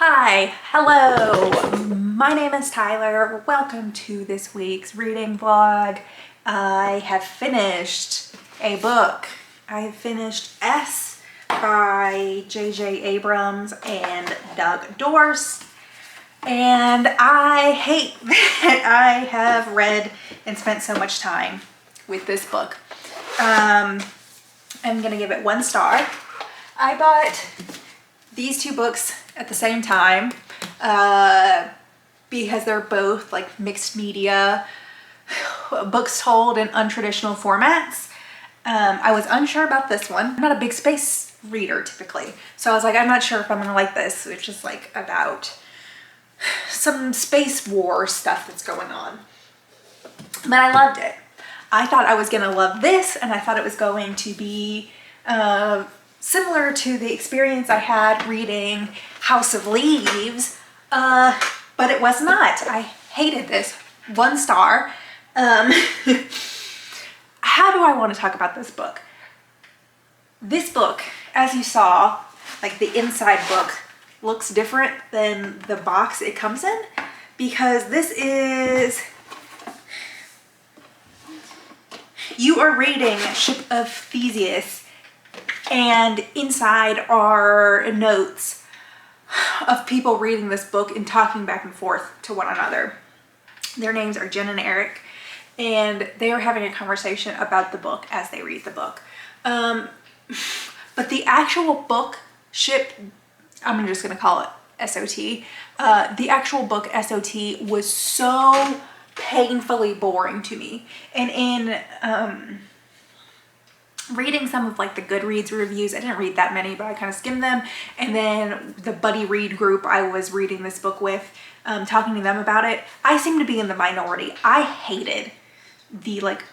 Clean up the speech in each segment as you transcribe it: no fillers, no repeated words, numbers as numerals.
Hi, hello, my name is Tyler. Welcome to this week's reading vlog. I have finished a book. I have finished S by J.J. Abrams and Doug Dorse. And I hate that I have read and spent so much time with this book. I'm gonna give it 1 star. I bought these 2 books at the same time because they're both like mixed media books told in untraditional formats. I was unsure about this one. I'm not a big space reader typically, so I was like, I'm not sure if I'm gonna like this, which is like about some space war stuff that's going on. But I loved it. I thought I was gonna love this, and I thought it was going to be similar to the experience I had reading House of Leaves, but it was not. I hated this. 1 star. How do I want to talk about this book? This book, as you saw, like the inside book, looks different than the box it comes in, because this is, you are reading Ship of Theseus, and inside are notes of people reading this book and talking back and forth to one another. Their names are Jen and Eric, and they are having a conversation about the book as they read the book. But the actual book, Ship, I'm just gonna call it SOT. The actual book SOT was so painfully boring to me. And in reading some of like the Goodreads reviews, I didn't read that many, but I kind of skimmed them. And then the buddy read group I was reading this book with, talking to them about it, I seem to be in the minority. I hated the like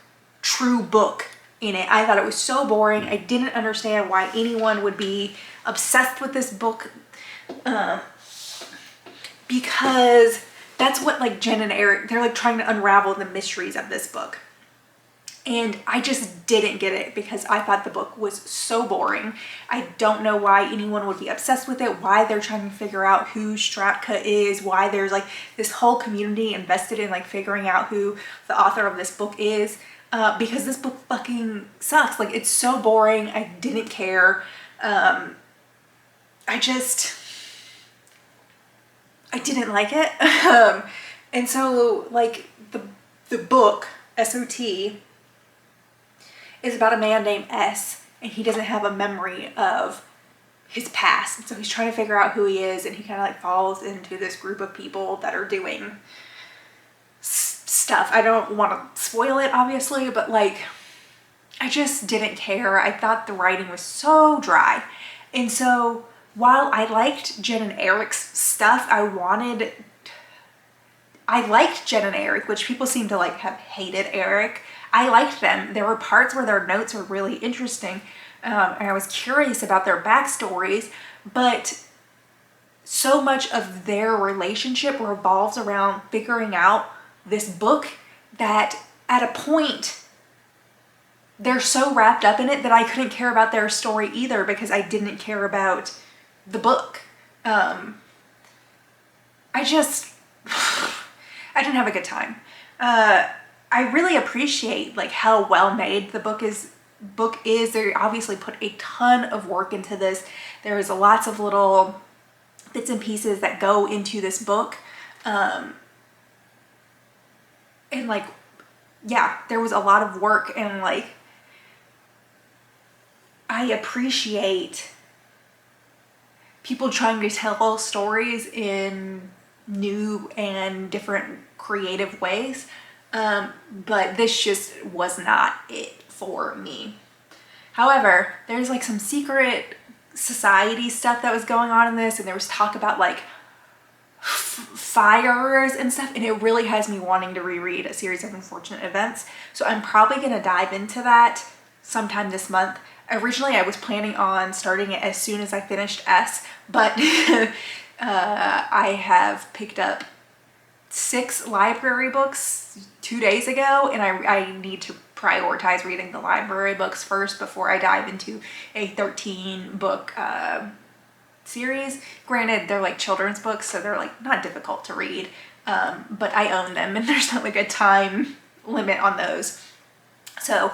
true book in it. I thought it was so boring. I didn't understand why anyone would be obsessed with this book, because that's what like Jen and Eric, they're like trying to unravel the mysteries of this book. And I just didn't get it because I thought the book was so boring. I don't know why anyone would be obsessed with it, why they're trying to figure out who Stratka is, why there's like this whole community invested in like figuring out who the author of this book is, because this book fucking sucks. Like, it's so boring. I didn't care. I didn't like it. And so like the book SOT is about a man named S, and he doesn't have a memory of his past. And so he's trying to figure out who he is, and he kind of like falls into this group of people that are doing stuff. I don't want to spoil it, obviously, but like, I just didn't care. I thought the writing was so dry. And so while I liked Jen and Eric's stuff, I liked Jen and Eric, which people seem to like have hated Eric. I liked them. There were parts where their notes were really interesting, and I was curious about their backstories, but so much of their relationship revolves around figuring out this book that at a point they're so wrapped up in it that I couldn't care about their story either, because I didn't care about the book. I didn't have a good time. I really appreciate like how well made the book is. They obviously put a ton of work into this. There's lots of little bits and pieces that go into this book. And like, yeah, there was a lot of work, and like, I appreciate people trying to tell stories in new and different creative ways. But this just was not it for me. However, there's like some secret society stuff that was going on in this, and there was talk about like fires and stuff, and it really has me wanting to reread A Series of Unfortunate Events. So I'm probably going to dive into that sometime this month. Originally, I was planning on starting it as soon as I finished S, but I have picked up 6 library books 2 days ago, and I need to prioritize reading the library books first before I dive into a 13 book series. Granted, they're like children's books, so they're like not difficult to read, but I own them and there's not like a time limit on those. So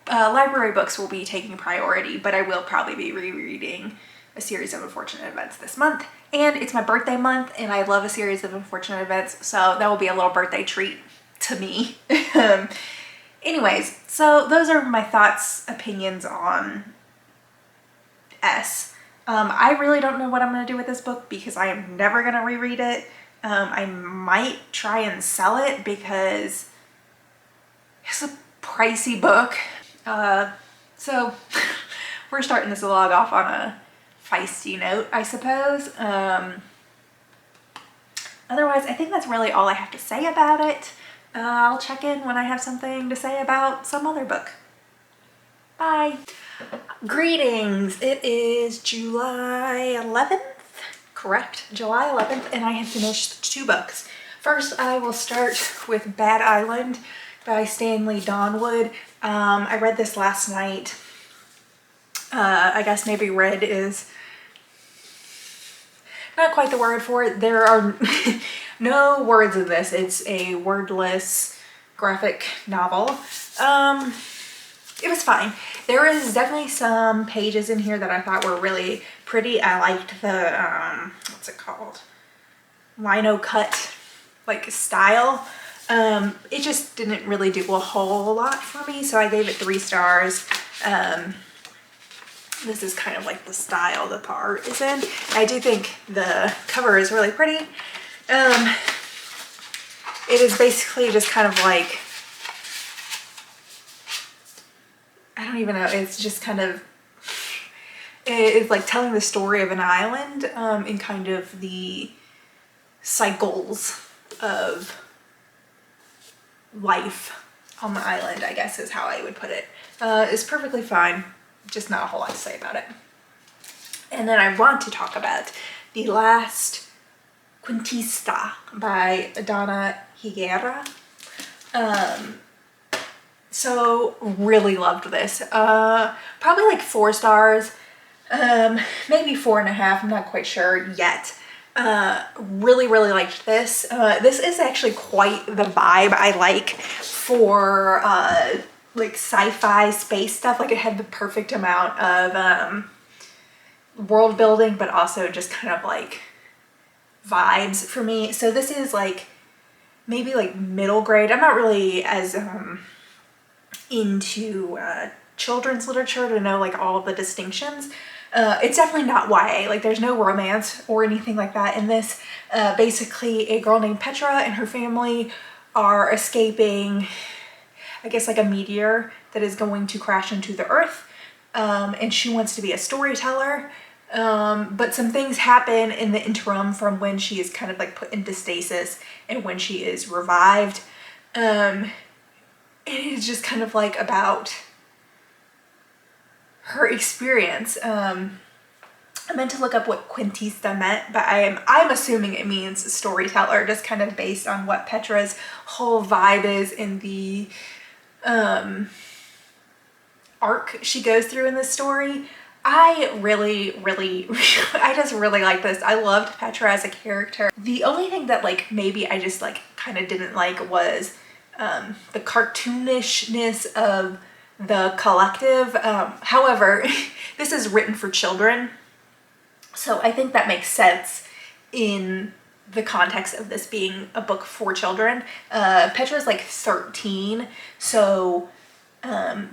library books will be taking priority, but I will probably be rereading a series of unfortunate events this month. And it's my birthday month and I love a series of unfortunate events, so that will be a little birthday treat to me. Anyways, so those are my thoughts, opinions on S. I really don't know what I'm going to do with this book because I am never going to reread it. I might try and sell it because it's a pricey book. So we're starting this vlog off on a feisty note, I suppose. Otherwise, I think that's really all I have to say about it. I'll check in when I have something to say about some other book. Bye. Greetings. It is July 11th, correct? July 11th, and I have finished 2 books. First, I will start with Bad Island by Stanley Donwood. I read this last night. I guess maybe read is not quite the word for it. There are no words in this. It's a wordless graphic novel. It was fine. There is definitely some pages in here that I thought were really pretty. I liked the, what's it called? Lino cut, like, style. It just didn't really do a whole lot for me, so I gave it 3 stars. This is kind of like the style that the art is in. I do think the cover is really pretty. It is basically just kind of like, I don't even know, it's just kind of, it's like telling the story of an island in kind of the cycles of life on the island, I guess is how I would put it. It's perfectly fine, just not a whole lot to say about it. And then I want to talk about the last Cuentista by Donna Higuera. So really loved this. Probably like 4 stars, maybe 4.5, I'm not quite sure yet. Really liked this. This is actually quite the vibe I like for like sci-fi space stuff. Like it had the perfect amount of world building, but also just kind of like vibes for me. So this is like maybe like middle grade. I'm not really as into children's literature to know like all of the distinctions. It's definitely not YA, like there's no romance or anything like that in this. Basically a girl named Petra and her family are escaping, I guess, like a meteor that is going to crash into the earth, and she wants to be a storyteller, but some things happen in the interim from when she is kind of like put into stasis and when she is revived. It is just kind of like about her experience. I meant to look up what cuentista meant, but I'm assuming it means storyteller, just kind of based on what Petra's whole vibe is in the arc she goes through in this story. I really I just really like this. I loved Petra as a character. The only thing that like maybe I just like kind of didn't like was the cartoonishness of the collective. However, this is written for children, so I think that makes sense in the context of this being a book for children. Petra's like 13, so I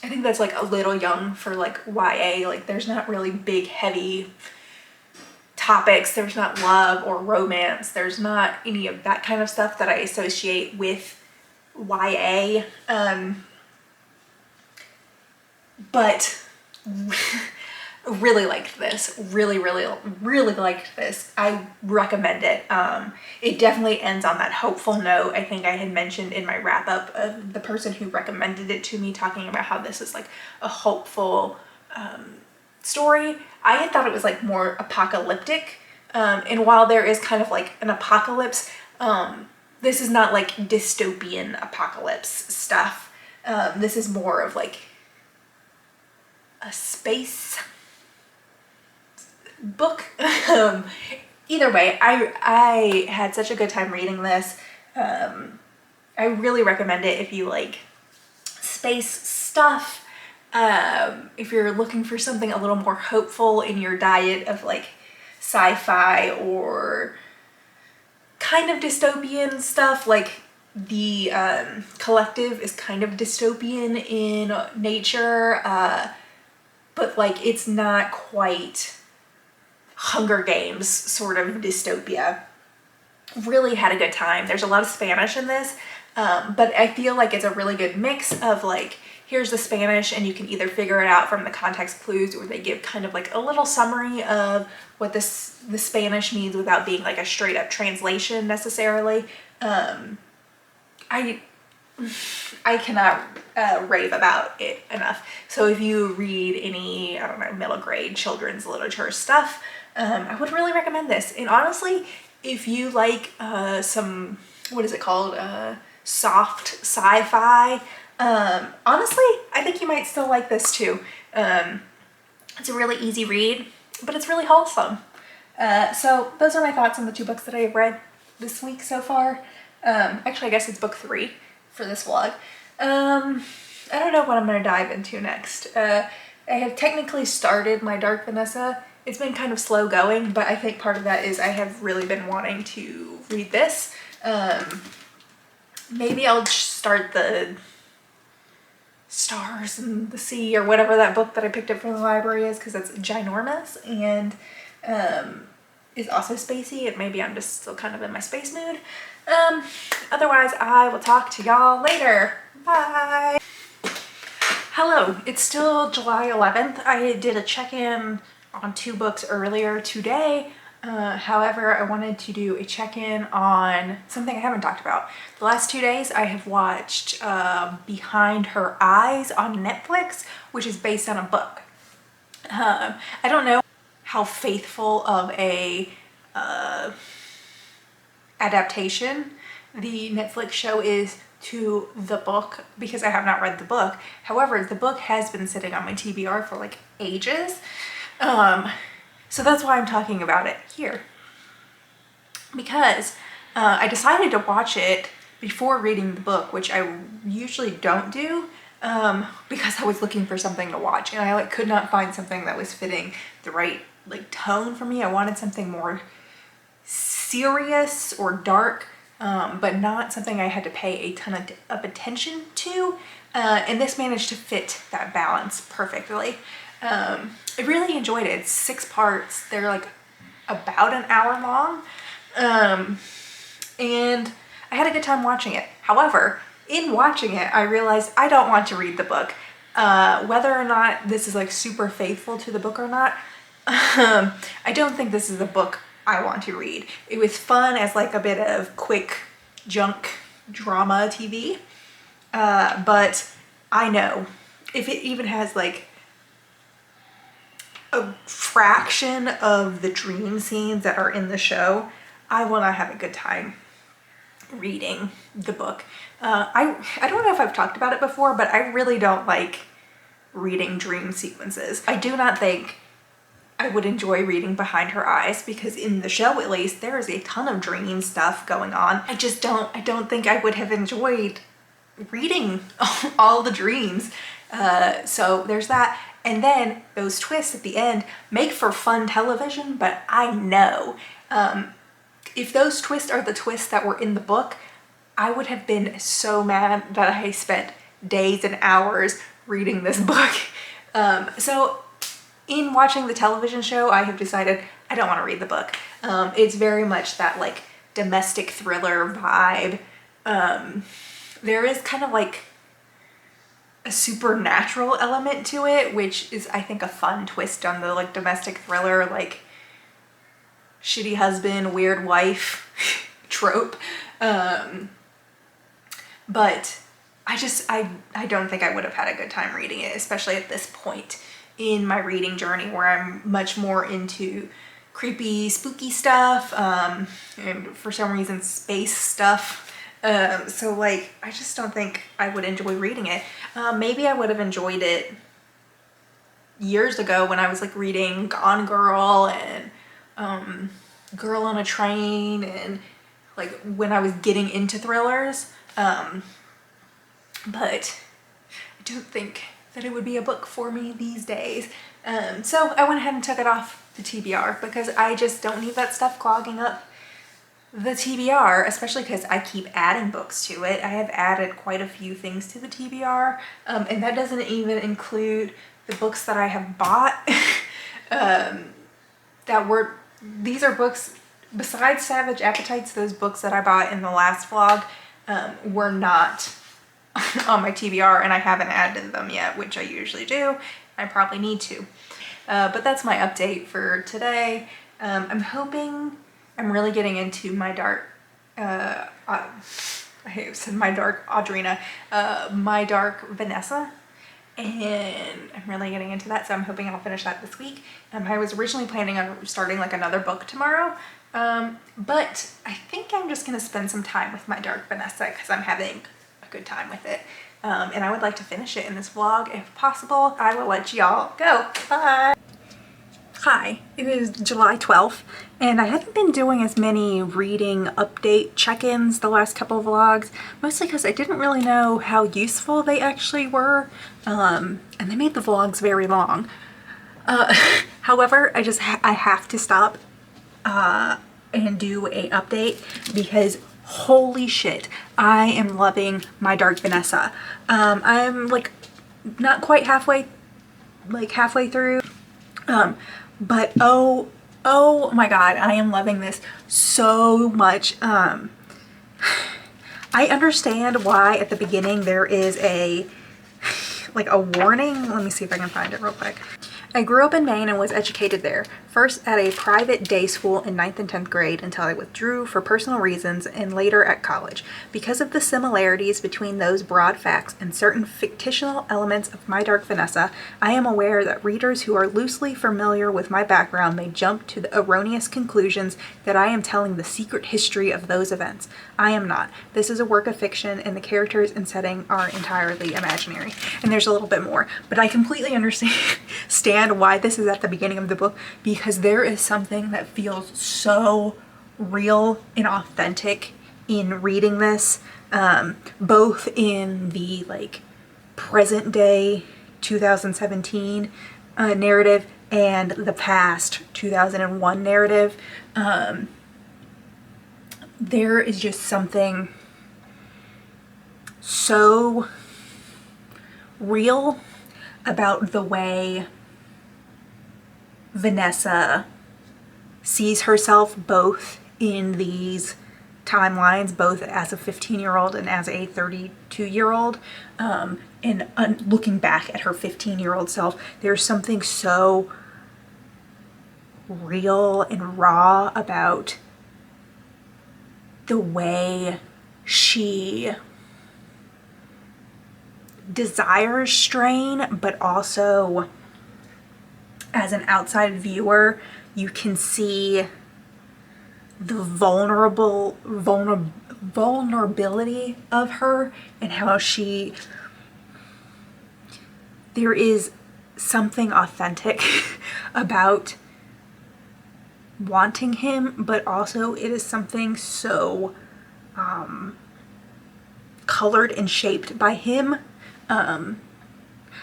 think that's like a little young for like YA. Like there's not really big heavy topics. There's not love or romance. There's not any of that kind of stuff that I associate with YA. But really liked this. Really liked this. I recommend it. It definitely ends on that hopeful note. I think I had mentioned in my wrap up of the person who recommended it to me, talking about how this is like a hopeful story. I had thought it was like more apocalyptic. And while there is kind of like an apocalypse, this is not like dystopian apocalypse stuff. This is more of like a space book. Either way, I had such a good time reading this. I really recommend it if you like space stuff. If you're looking for something a little more hopeful in your diet of like sci-fi or kind of dystopian stuff, like the Collective is kind of dystopian in nature, but like it's not quite Hunger Games sort of dystopia. Really had a good time. There's a lot of Spanish in this, but I feel like it's a really good mix of like, here's the Spanish and you can either figure it out from the context clues, or they give kind of like a little summary of what the Spanish means without being like a straight up translation necessarily. I cannot rave about it enough. So if you read any, I don't know, middle grade children's literature stuff, I would really recommend this. And honestly, if you like some, what is it called? Soft sci-fi. Honestly, I think you might still like this too. It's a really easy read, but it's really wholesome. So those are my thoughts on the 2 books that I have read this week so far. Actually, I guess it's book 3 for this vlog. I don't know what I'm gonna dive into next. I have technically started my Dark Vanessa. It's been kind of slow going, but I think part of that is I have really been wanting to read this. Maybe I'll start the Stars and the Sea or whatever that book that I picked up from the library is, because it's ginormous and is also spacey, and maybe I'm just still kind of in my space mood. Otherwise, I will talk to y'all later. Bye! Hello, it's still July 11th. I did a check-in on 2 books earlier today. However, I wanted to do a check-in on something I haven't talked about. The last 2 days I have watched Behind Her Eyes on Netflix, which is based on a book. I don't know how faithful of a adaptation the Netflix show is to the book, because I have not read the book. However, the book has been sitting on my TBR for like ages. So that's why I'm talking about it here. Because I decided to watch it before reading the book, which I usually don't do, because I was looking for something to watch and I like could not find something that was fitting the right like tone for me. I wanted something more serious or dark, but not something I had to pay a ton of attention to. And this managed to fit that balance perfectly. I really enjoyed it. It's 6 parts. They're like about an hour long. And I had a good time watching it. However, in watching it, I realized I don't want to read the book. Whether or not this is like super faithful to the book or not, I don't think this is the book I want to read. It was fun as like a bit of quick junk drama TV. But I know if it even has like a fraction of the dream scenes that are in the show, I will not have a good time reading the book. I don't know if I've talked about it before, but I really don't like reading dream sequences. I do not think I would enjoy reading Behind Her Eyes, because in the show at least there is a ton of dream stuff going on. I don't think I would have enjoyed reading all the dreams. So there's that. And then those twists at the end make for fun television, but I know if those twists are the twists that were in the book, I would have been so mad that I spent days and hours reading this book. So in watching the television show, I have decided I don't want to read the book. It's very much that like domestic thriller vibe. There is kind of like a supernatural element to it, which is I think a fun twist on the like domestic thriller, like shitty husband, weird wife trope. But I don't think I would have had a good time reading it, especially at this point in my reading journey where I'm much more into creepy, spooky stuff, and for some reason space stuff. So like, I just don't think I would enjoy reading it. Maybe I would have enjoyed it years ago when I was like reading Gone Girl and Girl on a Train, and like when I was getting into thrillers. But I don't think that it would be a book for me these days. So I went ahead and took it off the TBR because I just don't need that stuff clogging up the TBR, especially because I keep adding books to it. I have added quite a few things to the TBR, and that doesn't even include the books that I have bought. These are books, besides Savage Appetites, those books that I bought in the last vlog were not on my TBR, and I haven't added them yet, which I usually do. I probably need to. But that's my update for today. I'm hoping I'm really getting into my dark, I said my dark Audrina, my dark Vanessa, and I'm really getting into that, so I'm hoping I'll finish that this week. I was originally planning on starting like another book tomorrow, but I think I'm just gonna spend some time with my dark Vanessa because I'm having a good time with it, and I would like to finish it in this vlog if possible. I will let y'all go. Bye. Hi, it is July 12th, and I haven't been doing as many reading update check-ins the last couple of vlogs, mostly because I didn't really know how useful they actually were, and they made the vlogs very long. However, I have to stop and do a update because holy shit, I am loving my dark Vanessa. I'm like not quite halfway through. But oh my god, I am loving this so much. I understand why at the beginning there is a warning. Let me see if I can find it real quick. I grew up in Maine and was educated there, first at a private day school in 9th and 10th grade until I withdrew for personal reasons, and later at college. Because of the similarities between those broad facts and certain fictional elements of My Dark Vanessa, I am aware that readers who are loosely familiar with my background may jump to the erroneous conclusions that I am telling the secret history of those events. I am not. This is a work of fiction, and the characters and setting are entirely imaginary. And there's a little bit more, but I completely understand why this is at the beginning of the book, because there is something that feels so real and authentic in reading this, both in the like present day 2017 narrative and the past 2001 narrative. There is just something so real about the way Vanessa sees herself both in these timelines, both as a 15-year-old and as a 32-year-old, and looking back at her 15-year-old self, there's something so real and raw about the way she desires strain, but also as an outside viewer, you can see the vulnerability of her and how there is something authentic about wanting him, but also it is something so colored and shaped by him.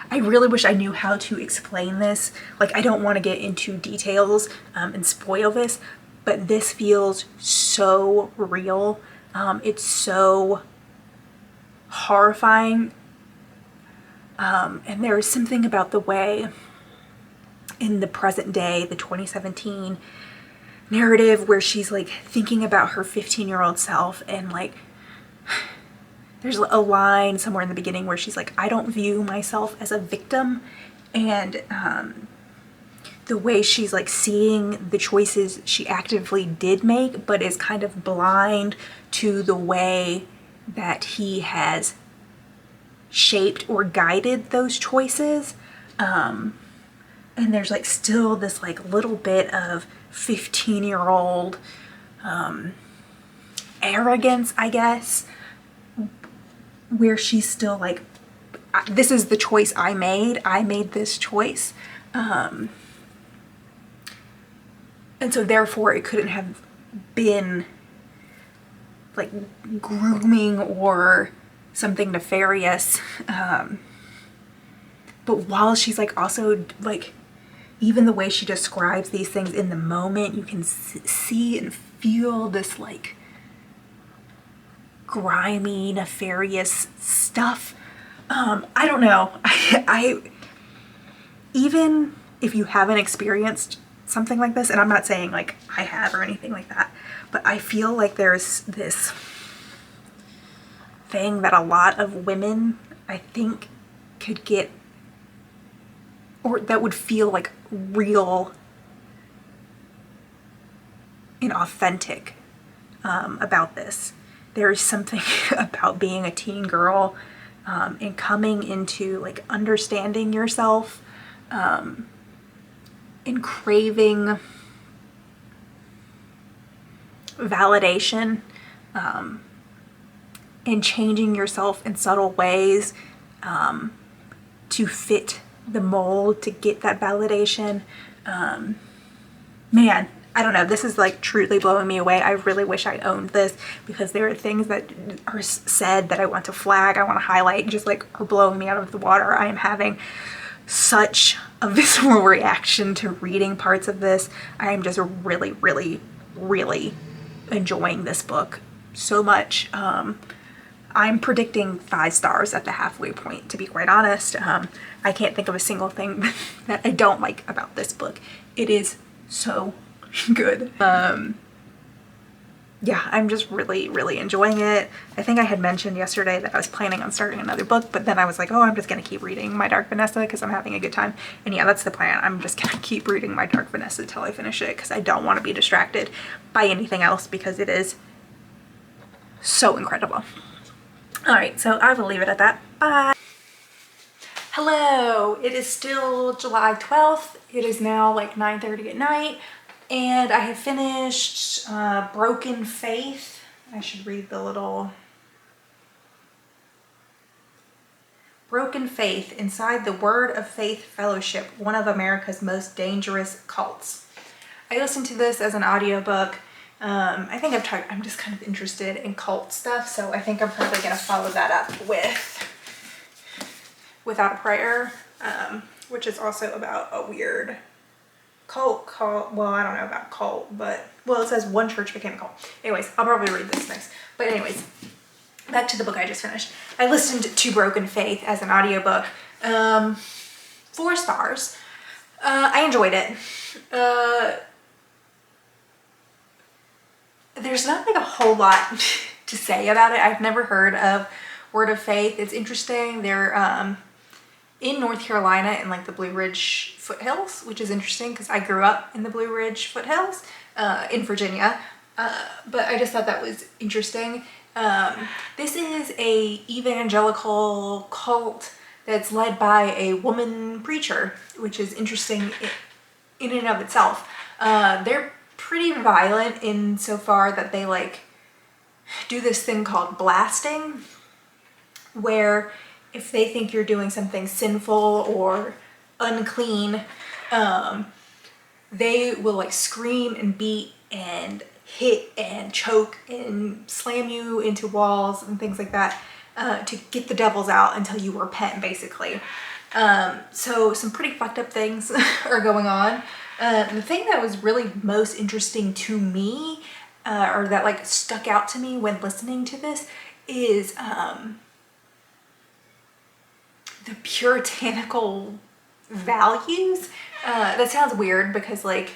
I really wish I knew how to explain this. Like, I don't want to get into details and spoil this, but this feels so real. It's so horrifying. And there is something about the way in the present day, the 2017 narrative, where she's like thinking about her 15-year-old self, and like there's a line somewhere in the beginning where she's like, I don't view myself as a victim, and the way she's like seeing the choices she actively did make, but is kind of blind to the way that he has shaped or guided those choices. And there's like still this like little bit of 15-year-old arrogance, I guess, where she's still like, this is the choice I made this choice. And so therefore it couldn't have been like grooming or something nefarious. But while she's like also like, even the way she describes these things in the moment, you can see and feel this like grimy, nefarious stuff. I don't know. I even if you haven't experienced something like this, and I'm not saying like I have or anything like that, but I feel like there's this thing that a lot of women, I think, could get, or that would feel like real and authentic about this. There's something about being a teen girl and coming into like understanding yourself and craving validation and changing yourself in subtle ways to fit the mold to get that validation. Man, I don't know, this is like truly blowing me away. I really wish I owned this, because there are things that are said that I want to flag, I want to highlight, just like are blowing me out of the water. I am having such a visceral reaction to reading parts of this. I am just really, really, really enjoying this book so much. I'm predicting 5 stars at the halfway point, to be quite honest. I can't think of a single thing that I don't like about this book. It is so good. Yeah, I'm just really, really enjoying it. I think I had mentioned yesterday that I was planning on starting another book, but then I was like, oh, I'm just gonna keep reading My Dark Vanessa because I'm having a good time. And yeah, that's the plan. I'm just gonna keep reading My Dark Vanessa till I finish it, because I don't want to be distracted by anything else, because it is so incredible. All right, so I will leave it at that. Bye. Hello, it is still July 12th. It is now like 9:30 at night, and I have finished Broken Faith. I should read the little... Broken Faith, Inside the Word of Faith Fellowship, one of America's most dangerous cults. I listened to this as an audiobook. I think I'm just kind of interested in cult stuff, so I think I'm probably going to follow that up with Without a Prayer, which is also about a weird cult called, well, I don't know about cult, but, well, it says one church became a cult. Anyways, I'll probably read this next. But anyways, back to the book I just finished. I listened to Broken Faith as an audiobook. 4 stars. I enjoyed it. There's not like a whole lot to say about it. I've never heard of Word of Faith. It's interesting. They're in North Carolina in like the Blue Ridge foothills, which is interesting because I grew up in the Blue Ridge foothills in Virginia. But I just thought that was interesting. This is a evangelical cult that's led by a woman preacher, which is interesting in and of itself. They're pretty violent insofar that they like do this thing called blasting, where if they think you're doing something sinful or unclean, they will like scream and beat and hit and choke and slam you into walls and things like that to get the devils out until you repent, basically. So some pretty fucked up things are going on. The thing that was really most interesting to me, or that like stuck out to me when listening to this, is the puritanical values. That sounds weird because like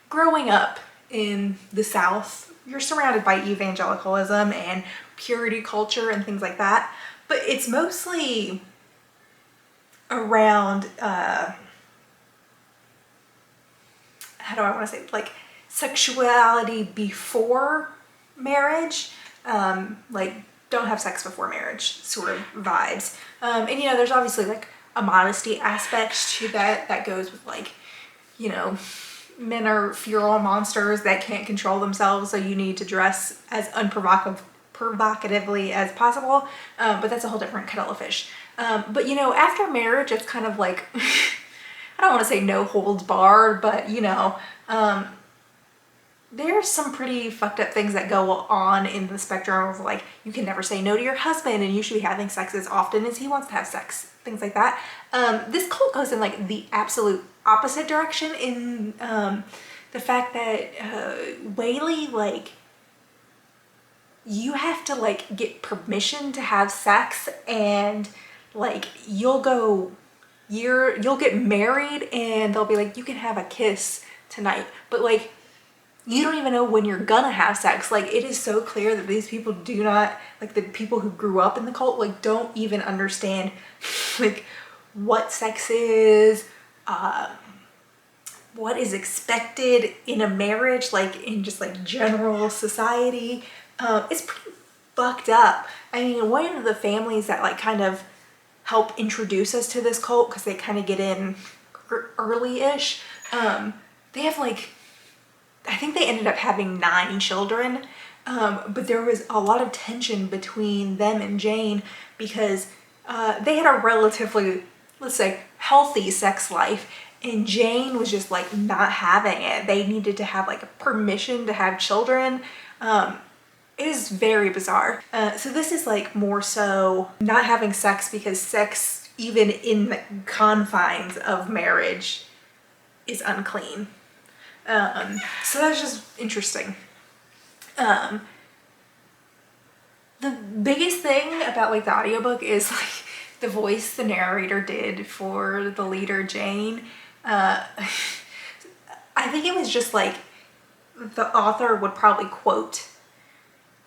growing up in the South, you're surrounded by evangelicalism and purity culture and things like that, but it's mostly around how do I want to say, like sexuality before marriage, like don't have sex before marriage sort of vibes. And you know, there's obviously like a modesty aspect to that goes with like, you know, men are feral monsters that can't control themselves, so you need to dress as provocatively as possible. But that's a whole different kettle of fish. But you know, after marriage, it's kind of like I don't want to say no holds barred, but you know, there's some pretty fucked up things that go on in the spectrum of like, you can never say no to your husband and you should be having sex as often as he wants to have sex, things like that. This cult goes in like the absolute opposite direction in the fact that Whaley, like, you have to like get permission to have sex, and like you'll get married and they'll be like, you can have a kiss tonight, but like you don't even know when you're gonna have sex. Like, it is so clear that these people do not, like the people who grew up in the cult, like don't even understand like what sex is, what is expected in a marriage, like in just like general society. It's pretty fucked up. I mean, one of the families that like kind of help introduce us to this cult, because they kind of get in early-ish, they have like, I think they ended up having 9 children, but there was a lot of tension between them and Jane because they had a relatively, let's say, healthy sex life, and Jane was just like not having it. They needed to have like a permission to have children. It is very bizarre. So this is like more so not having sex because sex, even in the confines of marriage, is unclean. So that's just interesting. The biggest thing about like the audiobook is like the voice the narrator did for the leader Jane. I think it was just like the author would probably quote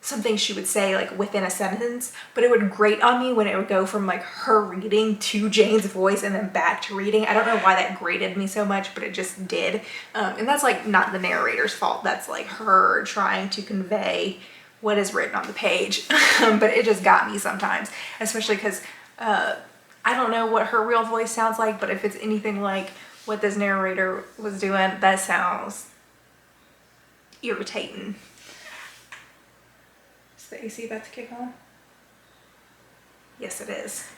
something she would say like within a sentence, but it would grate on me when it would go from like her reading to Jane's voice and then back to reading. I don't know why that grated me so much, but it just did. And that's like not the narrator's fault. That's like her trying to convey what is written on the page. But it just got me sometimes, especially because I don't know what her real voice sounds like, but if it's anything like what this narrator was doing, that sounds irritating. Is the AC about to kick on? Yes, it is.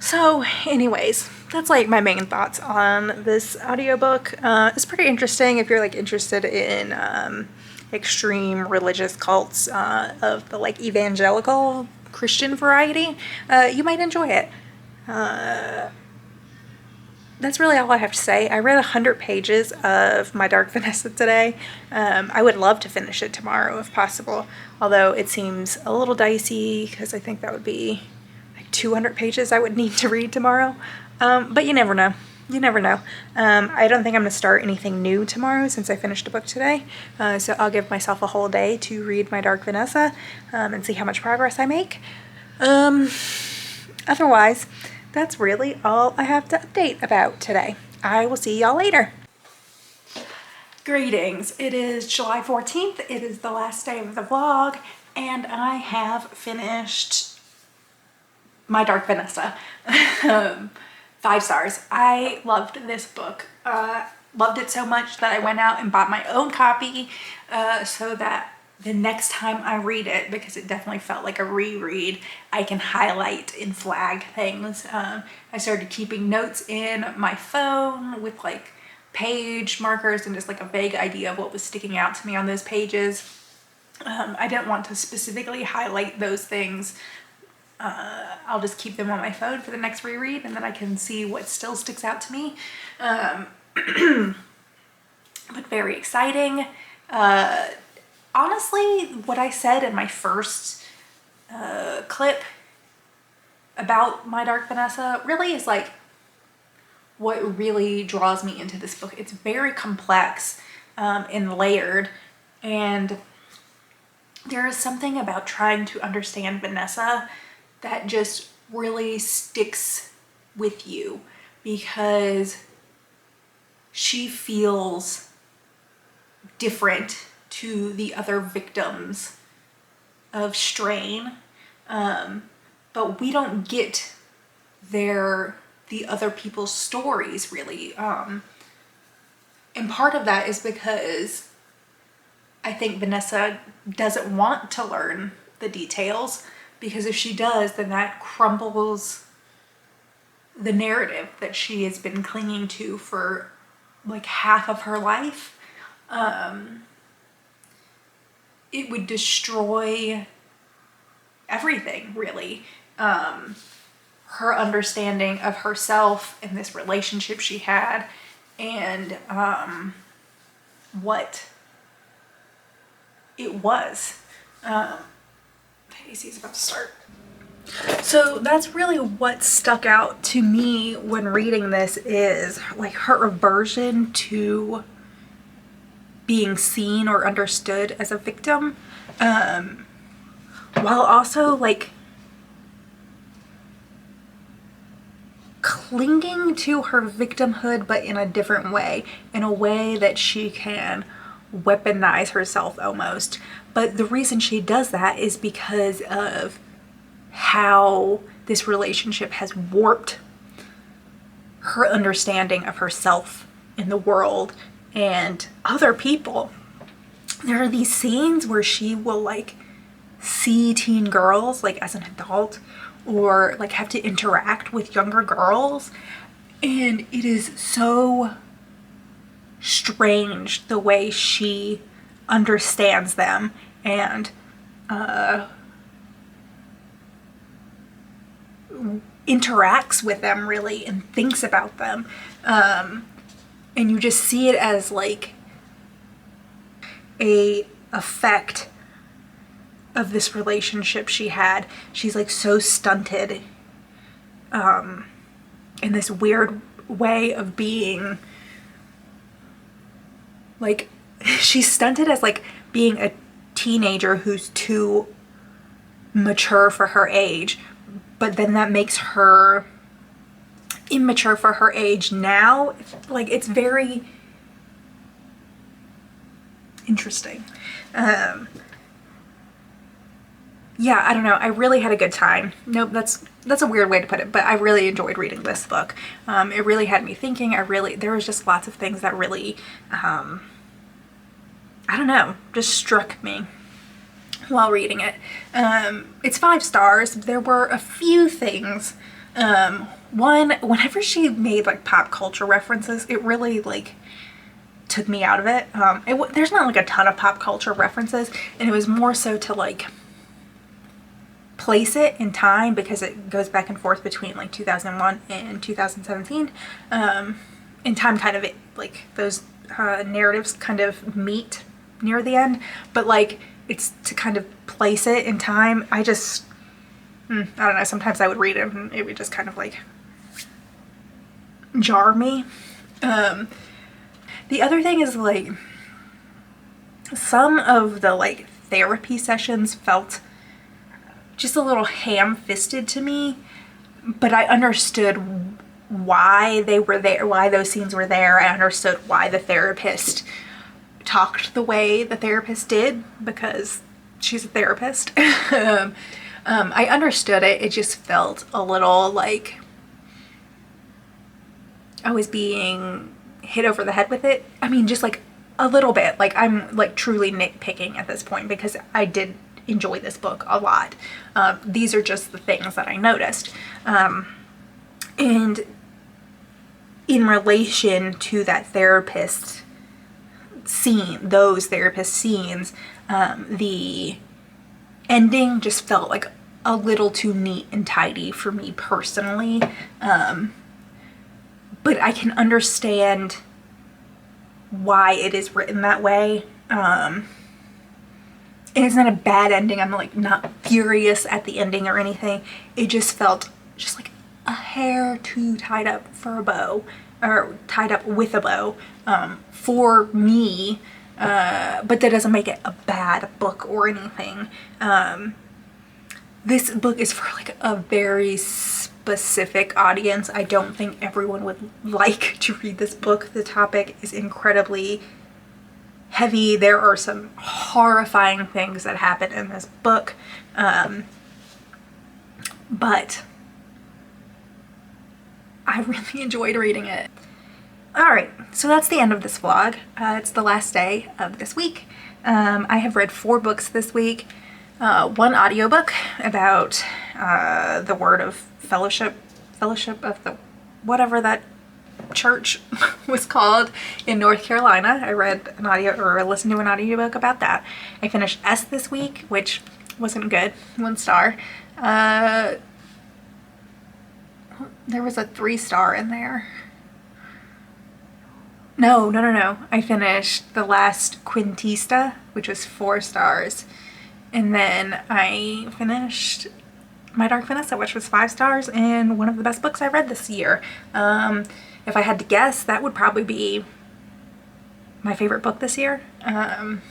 So anyways, that's like my main thoughts on this audiobook. It's pretty interesting if you're like interested in extreme religious cults of the like evangelical Christian variety. You might enjoy it. That's really all I have to say. I read 100 pages of My Dark Vanessa today. I would love to finish it tomorrow if possible, although it seems a little dicey because I think that would be like 200 pages I would need to read tomorrow. But you never know. You never know. I don't think I'm going to start anything new tomorrow since I finished a book today. So I'll give myself a whole day to read My Dark Vanessa and see how much progress I make. Otherwise, that's really all I have to update about today. I will see y'all later. Greetings. It is July 14th. It is the last day of the vlog, and I have finished My Dark Vanessa. 5 stars. I loved this book. Loved it so much that I went out and bought my own copy so that the next time I read it, because it definitely felt like a reread, I can highlight and flag things. I started keeping notes in my phone with like page markers and just like a vague idea of what was sticking out to me on those pages. I didn't want to specifically highlight those things. I'll just keep them on my phone for the next reread, and then I can see what still sticks out to me. But very exciting. Honestly, what I said in my first clip about My Dark Vanessa really is like what really draws me into this book. It's very complex and layered, and there is something about trying to understand Vanessa that just really sticks with you because she feels different to the other victims of strain, but we don't get the other people's stories really, and part of that is because I think Vanessa doesn't want to learn the details, because if she does, then that crumbles the narrative that she has been clinging to for like half of her life, it would destroy everything, really. Her understanding of herself and this relationship she had, and what it was. The AC is about to start. So that's really what stuck out to me when reading this, is like her aversion to being seen or understood as a victim, while also like clinging to her victimhood, but in a different way, in a way that she can weaponize herself almost. But the reason she does that is because of how this relationship has warped her understanding of herself in the world and other people. There are these scenes where she will like see teen girls like as an adult, or like have to interact with younger girls, and it is so strange the way she understands them and interacts with them, really, and thinks about them, and you just see it as like a effect of this relationship she had. She's like so stunted in this weird way of being, like she's stunted as like being a teenager who's too mature for her age, but then that makes her immature for her age now. Like, it's very interesting. Yeah, I don't know. I really had a good time. Nope, that's a weird way to put it, but I really enjoyed reading this book. It really had me thinking. There was just lots of things that really, I don't know, just struck me while reading it. It's 5 stars. There were a few things. One, whenever she made like pop culture references, it really like took me out of it. There's not like a ton of pop culture references, and it was more so to like place it in time, because it goes back and forth between like 2001 and 2017. In time, kind of like those narratives kind of meet near the end, but like it's to kind of place it in time. I don't know, sometimes I would read it and it would just kind of like jar me. The other thing is like some of the like therapy sessions felt just a little ham-fisted to me, but I understood why they were there, why those scenes were there. I understood why the therapist talked the way the therapist did, because she's a therapist. I understood it. It just felt a little like I was being hit over the head with it. I mean, just like a little bit. Like, I'm like truly nitpicking at this point, because I did enjoy this book a lot. These are just the things that I noticed. And in relation to that therapist scene, those therapist scenes, the ending just felt like a little too neat and tidy for me personally. But I can understand why it is written that way. And it's not a bad ending. I'm like not furious at the ending or anything. It just felt just like a hair too tied up for a bow, or tied up with a bow, for me. But that doesn't make it a bad book or anything. This book is for like a very specific audience. I don't think everyone would like to read this book. The topic is incredibly heavy. There are some horrifying things that happen in this book, but I really enjoyed reading it. Alright, so that's the end of this vlog. It's the last day of this week. I have read 4 books this week. 1 audiobook about the word of fellowship of the whatever that church was called in North Carolina. I read an audio, or listened to an audiobook about that. I finished S this week, which wasn't good. 1 star. There was a 3-star in there. No. I finished the last Cuentista, which was 4 stars. And then I finished My Dark Vanessa, which was 5 stars and one of the best books I read this year. If I had to guess, that would probably be my favorite book this year. And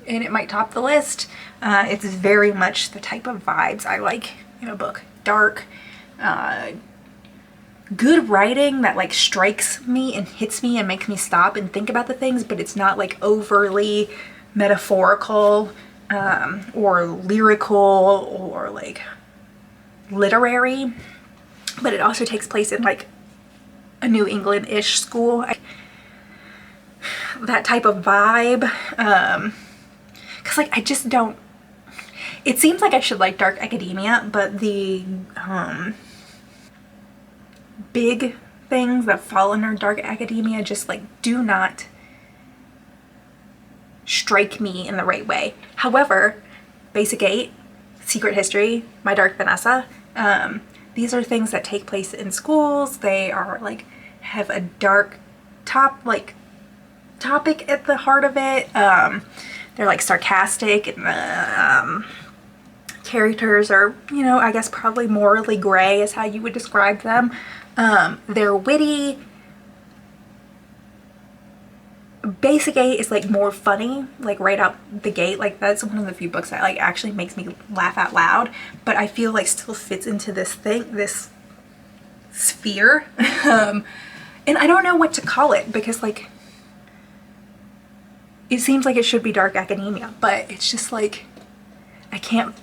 it might top the list. It's very much the type of vibes I like in a book. Dark, good writing that like strikes me and hits me and makes me stop and think about the things, but it's not like overly metaphorical or lyrical or like literary, but it also takes place in like a New England-ish school. That type of vibe. Cause like I just don't, it seems like I should like dark academia, but the big things that fall under dark academia just like do not strike me in the right way. However, Basic 8, Secret History, My Dark Vanessa, these are things that take place in schools. They are like, have a dark topic at the heart of it. They're like sarcastic, and the characters are, you know, I guess probably morally gray is how you would describe them. They're witty. Basic 8 is like more funny, like right out the gate. Like that's one of the few books that like actually makes me laugh out loud, but I feel like still fits into this sphere. And I don't know what to call it, because like it seems like it should be dark academia, but it's just like I can't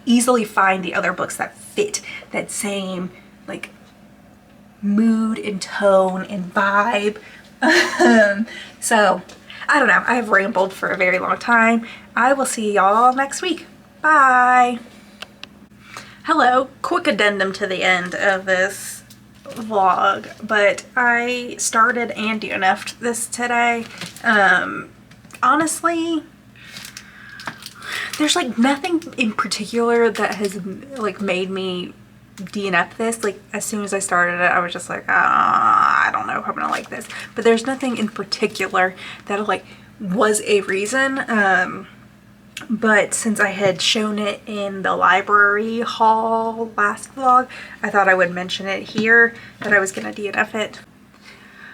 easily find the other books that fit that same like mood and tone and vibe. So I don't know, I've rambled for a very long time. I will see y'all next week. Bye. Hello, quick addendum to the end of this vlog, but I started and DNF'd this today. Honestly, there's like nothing in particular that has like made me DNF this. Like as soon as I started it, I was just like, I don't know if I'm gonna like this, but there's nothing in particular that like was a reason. But since I had shown it in the library haul last vlog, I thought I would mention it here that I was gonna DNF it.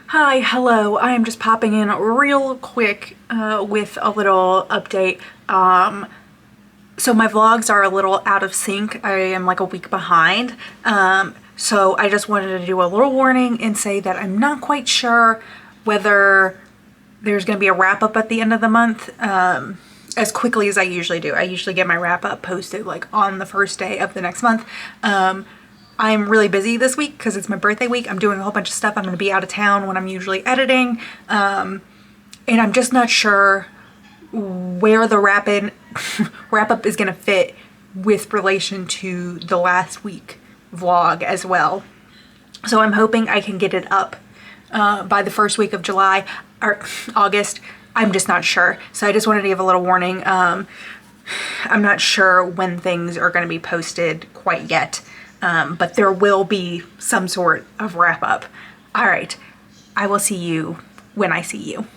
Hi, hello, I am just popping in real quick with a little update. So my vlogs are a little out of sync. I am like a week behind. So I just wanted to do a little warning and say that I'm not quite sure whether there's going to be a wrap up at the end of the month as quickly as I usually do. I usually get my wrap up posted like on the first day of the next month. I'm really busy this week because it's my birthday week. I'm doing a whole bunch of stuff. I'm going to be out of town when I'm usually editing. And I'm just not sure where the wrap up is going to fit with relation to the last week vlog as well. So I'm hoping I can get it up by the first week of July or August. I'm just not sure. So I just wanted to give a little warning. I'm not sure when things are going to be posted quite yet, but there will be some sort of wrap up. All right, I will see you when I see you.